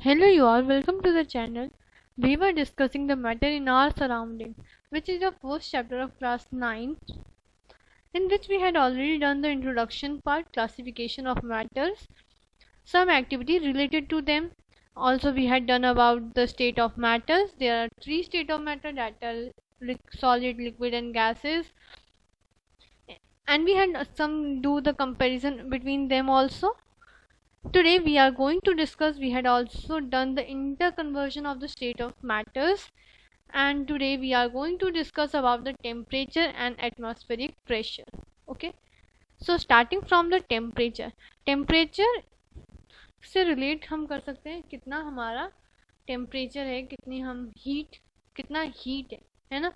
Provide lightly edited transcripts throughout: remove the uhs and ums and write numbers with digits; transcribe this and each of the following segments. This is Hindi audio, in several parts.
Hello you all, welcome to the channel. We were discussing the matter in our surrounding, which is the first chapter of class 9, in which we had already done the introduction part, classification of matters, some activity related to them. Also we had done about the state of matters. There are three state of matter, that are solid, liquid and gases, and we had some do the comparison between them also. Today we are going to discuss, we had also done the interconversion of the state of matters, and today we are going to discuss about the temperature and atmospheric pressure. Okay, so starting from the temperature से रिलेट हम कर सकते हैं कितना हमारा टेम्परेचर है, कितनी हम हीट, कितना हीट है ना,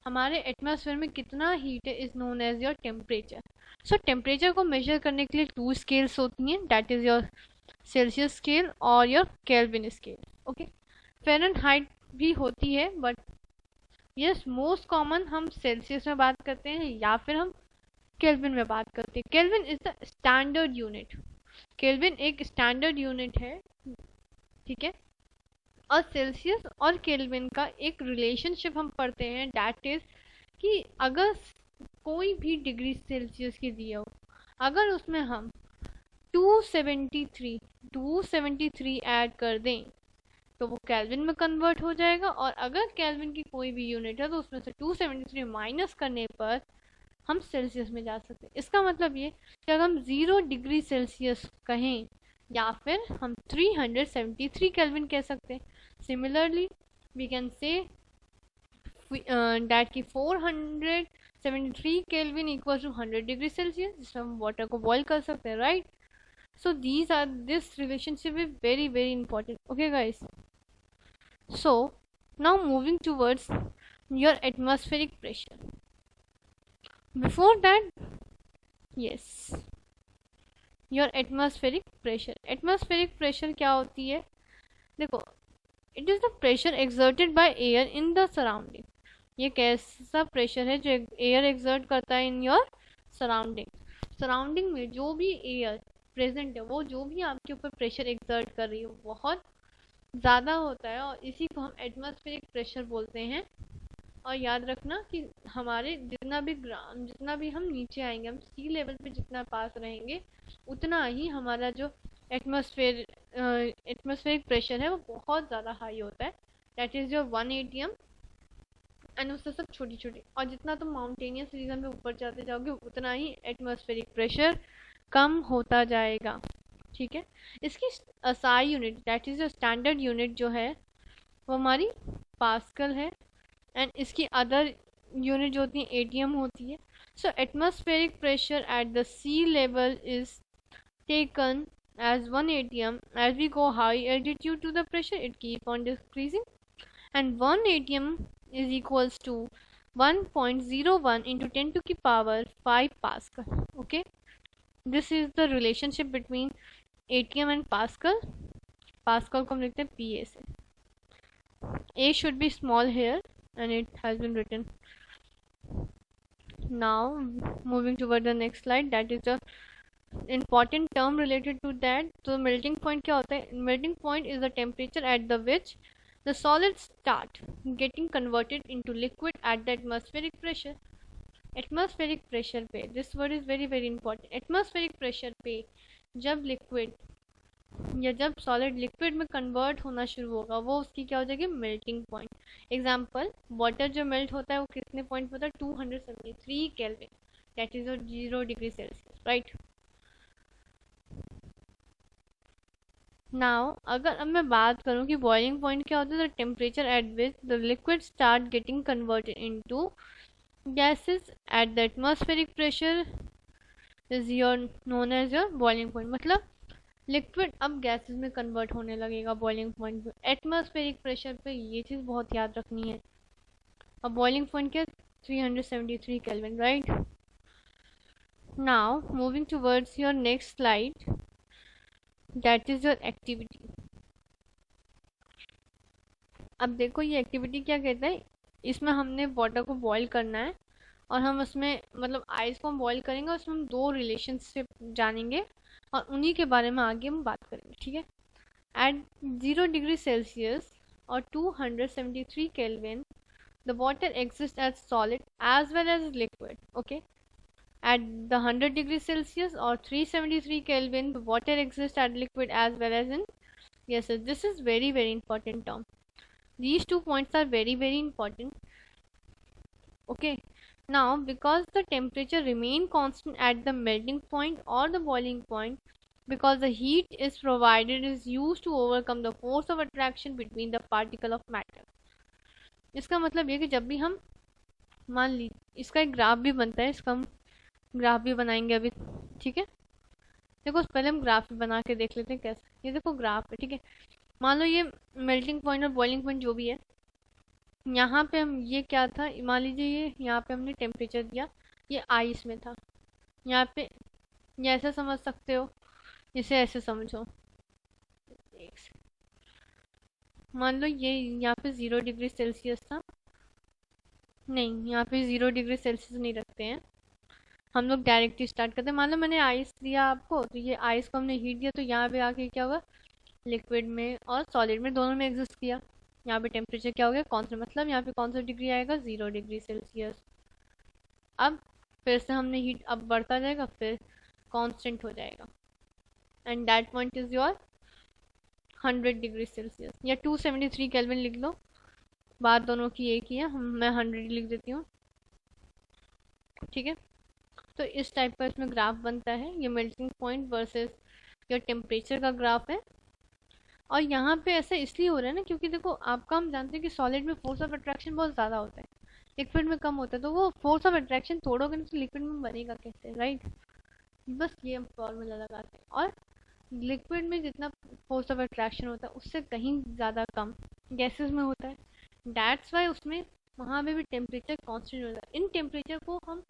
हमारे एटमॉस्फेयर में कितना हीट है, is known as your temperature. So temperature को मेजर करने के लिए टू स्केल्स होती हैं, that is your Celsius scale और your Kelvin scale. Okay, Fahrenheit भी होती है, बट यस मोस्ट कॉमन हम सेल्सियस में बात करते हैं या फिर हम केल्विन में बात करते हैं. Kelvin is the standard unit. Kelvin एक स्टैंडर्ड यूनिट है, ठीक है. और सेल्सियस और केल्विन का एक रिलेशनशिप हम पढ़ते हैं, दैट इज कि अगर कोई भी डिग्री सेल्सियस की दिया हो, अगर उसमें हम 273 ऐड कर दें तो वो केल्विन में कन्वर्ट हो जाएगा, और अगर केल्विन की कोई भी यूनिट है तो उसमें से 273 माइनस करने पर हम सेल्सियस में जा सकते हैं. इसका मतलब ये कि अगर हम 0 डिग्री सेल्सियस कहें या फिर हम 373 केल्विन कह सकते हैं. Similarly we can say that की 473 kelvin equal to 100 degree Celsius, जिसमें हम वाटर को बॉयल कर सकते हैं, right. So this relationship is very important. Okay guys, so now moving towards your atmospheric pressure. Before that, yes, your atmospheric pressure क्या होती है? देखो, it is the pressure exerted by air in the surrounding. ये कैसा प्रेशर है जो एयर एक्सर्ट करता है इन योर सराउंडिंग में जो भी एयर प्रेजेंट है, वो जो भी आपके ऊपर प्रेशर एक्सर्ट कर रही है बहुत ज़्यादा होता है, और इसी को हम एटमॉस्फेरिक प्रेशर बोलते हैं. और याद रखना कि हमारे जितना भी हम नीचे आएंगे, हम सी लेवल पे जितना पास रहेंगे, उतना ही हमारा जो एटमॉस्फेरिक प्रेशर है वो बहुत ज़्यादा हाई होता है, that is your 1 atm. And उससे सब छोटी छोटी, और जितना तुम माउंटेनियस रीजन में ऊपर जाते जाओगे उतना ही एटमॉस्फेरिक प्रेशर कम होता जाएगा, ठीक है. इसकी SI unit, that is standard unit जो है वो हमारी पास्कल है, एंड इसकी अदर यूनिट जो होती है ATM होती है. So atmospheric pressure at the sea level is taken as 1 atm. As we go high altitude to the pressure, it keep on decreasing, and 1 atm is equals to 1.01 into 10 to the power 5 Pascal. Okay, this is the relationship between ATM and Pascal. Pascal को हम लिखते हैं PA से. A should be small here and it has been written. Now moving toward the next slide, that is the important term related to that. तो melting point क्या होता है? Melting point is the temperature at the which the solids start getting converted into liquid at the atmospheric pressure. Atmospheric pressure पे, this word is very important. Atmospheric pressure पे जब लिक्विड या जब सॉलिड लिक्विड में कन्वर्ट होना शुरू होगा, वो उसकी क्या हो जाएगी? Melting point. एग्जांपल, वाटर जो मेल्ट होता है वो कितने पॉइंट पर होता है? 273 kelvin, that is 0 degree Celsius, right. Now अगर अब मैं बात करूँ कि बॉइलिंग पॉइंट क्या होता है, the temperature at which the liquid start getting converted into gases at the atmospheric pressure is your known as your boiling point. मतलब लिक्विड अब गैसेस में कन्वर्ट होने लगेगा बॉइलिंग पॉइंट पे, एटमॉस्फेरिक प्रेशर पे. ये चीज़ बहुत याद रखनी है. अब बॉइलिंग पॉइंट क्या? 373 kelvin, right. Now moving towards your next slide, that is your activity. अब देखो ये एक्टिविटी क्या कहता है, इसमें हमने वाटर को बॉईल करना है, और हम उसमें मतलब आइस को हम बॉईल करेंगे, उसमें हम दो रिलेशनशिप जानेंगे और उन्हीं के बारे में आगे हम बात करेंगे, ठीक है. At 0 degree Celsius or 273 Kelvin, the water exists as solid as well as liquid. Okay. At the 100 degrees Celsius or 373 Kelvin, the water exists as liquid as well as in gases. This is very important term. These 2 points are very important. Okay. Now, because the temperature remain constant at the melting point or the boiling point, because the heat is provided is used to overcome the force of attraction between the particle of matter. इसका मतलब ये कि जब भी हम मान ली इसका एक ग्राफ भी बनता है, इसका हम ग्राफ भी बनाएंगे अभी, ठीक है। देखो पहले हम ग्राफ बना के देख लेते हैं कैसे। ये देखो ग्राफ है, ठीक है। मान लो ये मेल्टिंग पॉइंट और बॉइलिंग पॉइंट जो भी है, यहाँ पे हम ये क्या था, मान लीजिए ये यहाँ पे हमने टेम्परेचर दिया, ये आइस में था। यहाँ पे ये ऐसे समझ सकते हो, इसे ऐसे समझो। मान लो ये यहाँ पे 0 डिग्री सेल्सियस था, नहीं यहाँ पे 0 डिग्री सेल्सियस नहीं रखते हैं, हम लोग डायरेक्टली स्टार्ट करते हैं। मान लो मैंने आइस दिया आपको, तो ये आइस को हमने हीट दिया, तो यहाँ पे आके क्या होगा, लिक्विड में और सॉलिड में दोनों में एग्जिस्ट किया। यहाँ पे टेम्परेचर क्या हो गया, कॉन्स्टेंट, मतलब यहाँ पे कौन सा डिग्री आएगा, 0 डिग्री सेल्सियस। अब फिर से हमने हीट अब बढ़ता जाएगा, फिर कांस्टेंट हो जाएगा, and that point is your 100 degree Celsius, या 273 केल्विन लिख लो, बात दोनों की एक ही है, मैं 100 लिख देती हूँ, ठीक है। तो इस टाइप का इसमें ग्राफ बनता है, ये melting point versus your temperature का ग्राफ है। और यहाँ पे ऐसा इसलिए हो रहा है ना, क्योंकि देखो आपका हम जानते हैं कि सॉलिड में फोर्स ऑफ अट्रैक्शन बहुत ज़्यादा होता है, लिक्विड में कम होता है, तो वो फोर्स ऑफ अट्रैक्शन तोड़ोगे तो लिक्विड में बनेगा कैसे, राइट। बस ये हम फॉर्मूला लगाते हैं, और लिक्विड में जितना फोर्स ऑफ अट्रैक्शन होता है उससे कहीं ज़्यादा कम गैसेस में होता है। दैट्स वाई उसमें वहाँ पे भी टेम्परेचर कांस्टेंट होता है। इन टेम्परेचर को हम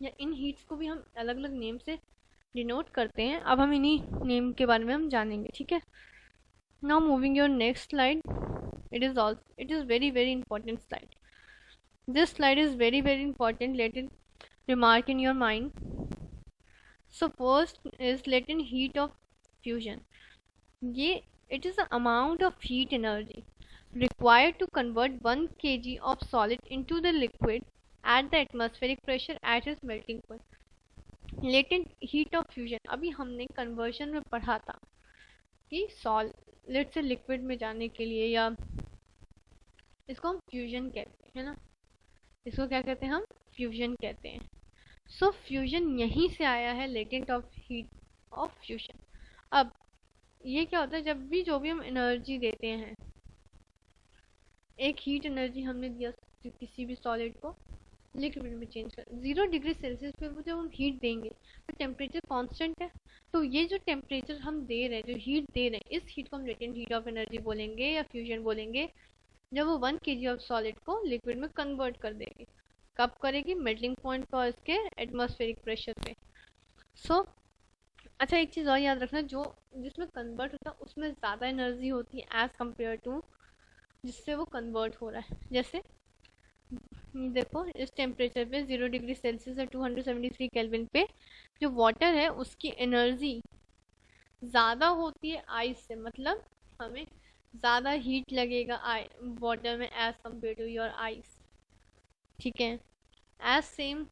या इन हीट्स को भी हम अलग अलग नेम से डिनोट करते हैं। अब हम इन्हीं नेम के बारे में हम जानेंगे, ठीक है। Now moving your next slide, it is very important slide. This slide is very important, let it remark in your mind. So first is latent heat of fusion. ये it is the amount of heat energy required to convert 1 kg of solid into the liquid at the atmospheric pressure at its melting point. Latent heat of fusion, अभी हमने conversion में पढ़ा था कि सॉलिड से लिक्विड में जाने के लिए, या इसको हम फ्यूजन कहते हैं, है ना, इसको क्या कहते हैं हम, फ्यूजन कहते हैं। सो फ्यूजन यहीं से आया है, latent of heat of fusion. अब ये क्या होता है, जब भी जो भी हम एनर्जी देते हैं, एक हीट एनर्जी हमने दिया किसी भी सॉलिड को लिक्विड में चेंज कर, 0 डिग्री सेल्सियस पे जब हम हीट देंगे तो टेम्परेचर कांस्टेंट है, तो ये जो टेम्परेचर हम दे रहे हैं, जो हीट दे रहे हैं, इस हीट को हम लेटेंट हीट ऑफ एनर्जी बोलेंगे या फ्यूजन बोलेंगे, जब वो 1 kg ऑफ सॉलिड को लिक्विड में कन्वर्ट कर देगी। कब करेगी, मेल्टिंग पॉइंट पर इसके एटमॉस्फेरिक प्रेशर पे। सो अच्छा एक चीज़ और याद रखना, जो जिसमें कन्वर्ट होता है उसमें ज़्यादा एनर्जी होती है एज़ कम्पेयर टू जिससे वो कन्वर्ट हो रहा है। जैसे देखो इस टेम्परेचर पे 0 डिग्री सेल्सियस और 273 केल्विन पे जो वाटर है उसकी एनर्जी ज़्यादा होती है आइस से, मतलब हमें ज़्यादा हीट लगेगा वाटर में as compared to your ice, ठीक है। As same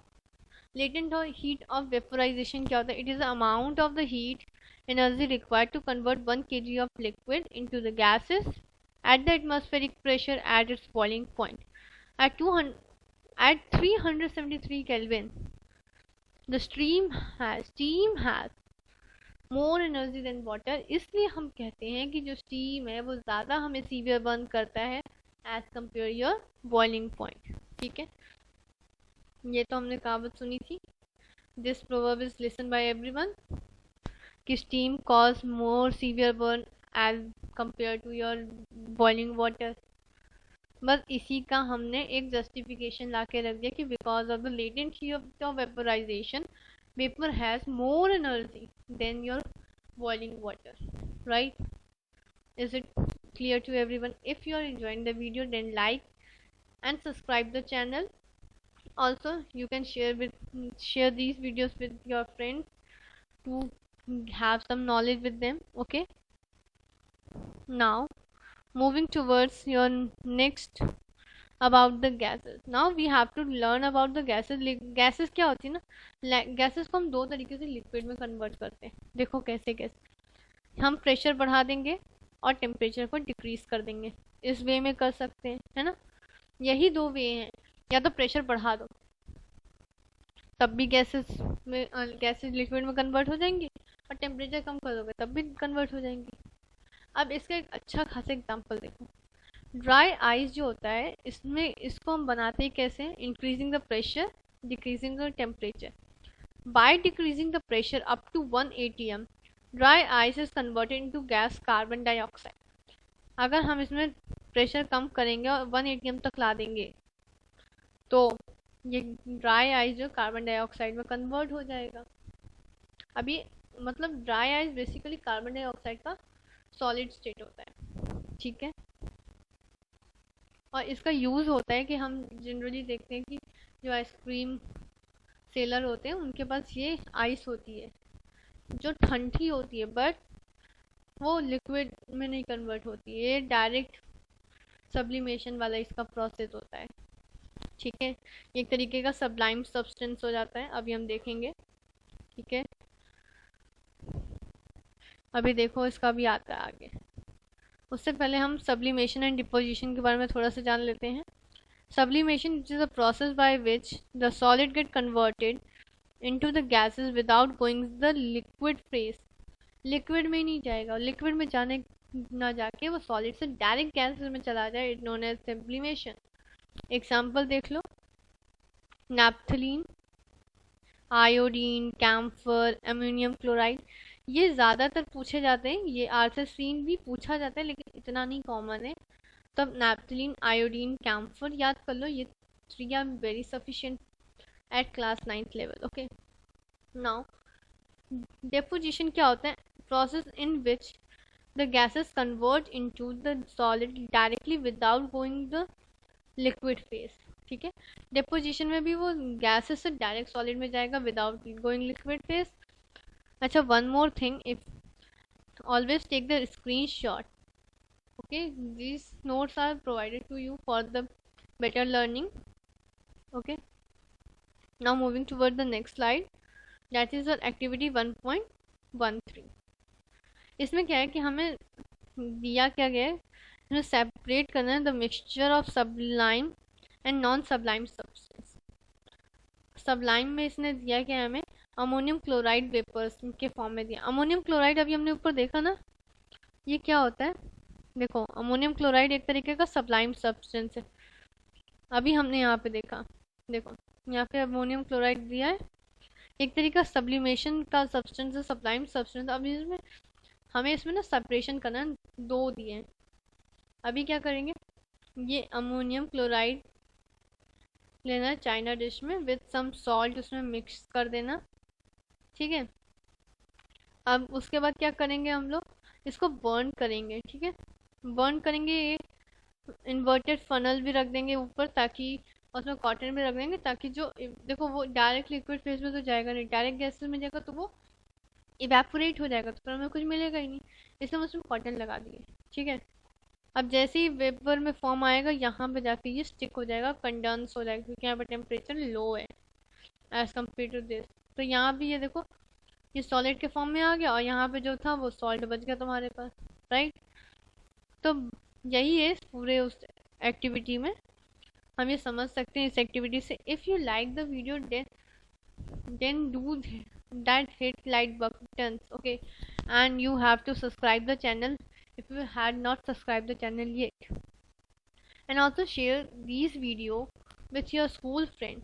latent heat of vaporisation क्या होता है, it is the amount of the heat energy required to convert 1 kg of liquid into the gases at the atmospheric pressure at its boiling point. At 373 Kelvin, the steam has more energy than water. इसलिए हम कहते हैं कि जो स्टीम है वो ज़्यादा हमें सीवियर बर्न करता है as compare your boiling point, ठीक है। ये तो हमने कहावत सुनी थी, this proverb is listened by everyone, कि steam cause more severe burn as compared to your boiling water। बस इसी का हमने एक जस्टिफिकेशन ला के रख दिया कि because of the latent heat of vaporisation vapour has more energy than your boiling water, right? Is it clear to everyone? If you are enjoying the video, then like and subscribe the channel. Also you can share these videos with your friends to have some knowledge with them, okay? Now moving towards your next about the gases. Now we have to learn about the gases. gases क्या होती है ना, gases को हम दो तरीके से लिक्विड में कन्वर्ट करते हैं. देखो कैसे कैसे हम प्रेशर बढ़ा देंगे और टेम्परेचर को डिक्रीज कर देंगे. इस वे में कर सकते हैं, है ना. यही दो वे हैं. या तो प्रेशर बढ़ा दो तब भी गैसेस लिक्विड में कन्वर्ट हो जाएंगी, और टेम्परेचर कम कर दोगे तब भी कन्वर्ट हो जाएंगी. अब इसका एक अच्छा खासा एग्जांपल देखो. ड्राई आइस जो होता है, इसमें इसको हम बनाते हैं कैसे, increasing the pressure, decreasing the temperature. By decreasing the pressure up to 1 atm, dry ice is converted into gas carbon dioxide. अगर हम इसमें प्रेशर कम करेंगे और 1 atm तक ला देंगे तो ये ड्राई आइस जो कार्बन डाइऑक्साइड में कन्वर्ट हो जाएगा. अभी मतलब dry ice basically carbon dioxide का सॉलिड स्टेट होता है, ठीक है. और इसका यूज़ होता है कि हम जनरली देखते हैं कि जो आइसक्रीम सेलर होते हैं उनके पास ये आइस होती है जो ठंडी होती है, बट वो लिक्विड में नहीं कन्वर्ट होती है. ये डायरेक्ट सब्लिमेशन वाला इसका प्रोसेस होता है, ठीक है. एक तरीके का सब्लाइम सब्सटेंस हो जाता है, अभी हम देखेंगे, ठीक है. अभी देखो इसका भी आता है आगे. उससे पहले हम सब्लिमेशन एंड डिपोजिशन के बारे में थोड़ा सा जान लेते हैं. Sublimation is a process by which the solid get converted into the gases without going the liquid phase. Liquid में ही नहीं जाएगा, लिक्विड में जाने ना जाके वो सॉलिड से डायरेक्ट गैसेस में चला जाए. It known as sublimation. Example देख लो, naphthalene, iodine, camphor, ammonium chloride. ये ज़्यादातर पूछे जाते हैं. ये आर्सेसीन भी पूछा जाता है लेकिन इतना नहीं कॉमन है. तब नैप्थलीन, आयोडीन, कैम्फर याद कर लो. ये 3 are very sufficient at class 9th level. Okay. Now deposition क्या होता है, process in which the gases convert into the solid directly without going the liquid phase, ठीक है. डेपोजिशन में भी वो गैसेस से डायरेक्ट सॉलिड में जाएगा विदाउट गोइंग लिक्विड फेज. अच्छा, one more thing, if always take the screen shot. Okay, these notes are provided to you for the better learning. Okay, now moving toward the next slide, that is our activity 1.13. इसमें क्या है कि हमें दिया क्या गया है, हमें सेपरेट करना है the mixture of sublime and non sublime substance. Sublime में इसने दिया क्या है हमें, अमोनियम क्लोराइड वेपर्स के फॉर्म में दिया. अमोनियम क्लोराइड अभी हमने ऊपर देखा ना, ये क्या होता है. देखो, अमोनियम क्लोराइड एक तरीके का सब्लाइम सब्सटेंस है. अभी हमने यहाँ पे देखा, देखो यहाँ पे अमोनियम क्लोराइड दिया है, एक तरीका सब्लिमेशन का सब्सटेंस है, सब्लाइम सब्सटेंस. अभी इसमें हमें इसमें ना सेपरेशन करना है, दो दिए हैं. अभी क्या करेंगे, ये अमोनियम क्लोराइड लेना है चाइना डिश में विद सम सॉल्ट, उसमें मिक्स कर देना, ठीक है. अब उसके बाद क्या करेंगे, हम लोग इसको बर्न करेंगे, ठीक है. बर्न करेंगे, ये इन्वर्टेड फनल भी रख देंगे ऊपर, ताकि उसमें कॉटन भी रख देंगे, ताकि जो देखो वो डायरेक्ट लिक्विड फेज में तो जाएगा नहीं, डायरेक्ट गैसेस में जाएगा तो वो इवेपोरेट हो जाएगा, तो फिर हमें कुछ मिलेगा ही नहीं. इसलिए हम उसमें कॉटन लगा दिए, ठीक है. अब जैसे ही वेपर में फॉर्म आएगा, यहाँ पे जाके ये स्टिक हो जाएगा, कंडेंस हो जाएगा, क्योंकि यहाँ पे टेम्परेचर लो है एज कम्पेयर टू दिस. तो यहाँ भी ये देखो, ये सॉलिड के फॉर्म में आ गया, और यहाँ पे जो था वो सॉल्ट बच गया तुम्हारे पास, राइट. तो यही है इस पूरे उस एक्टिविटी में, हम ये समझ सकते हैं इस एक्टिविटी से. If you like the video then do that, hit like buttons, okay, and you have to subscribe the channel if you had not subscribed the channel yet, and also share these video with your school friend.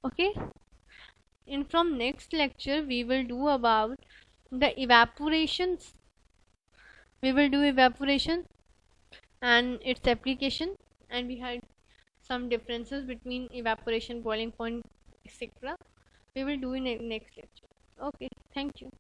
Okay, in from next lecture we will do about the evaporations. We will do evaporation and its application, and we had some differences between evaporation, boiling point, etc. We will do in next lecture. Okay, thank you.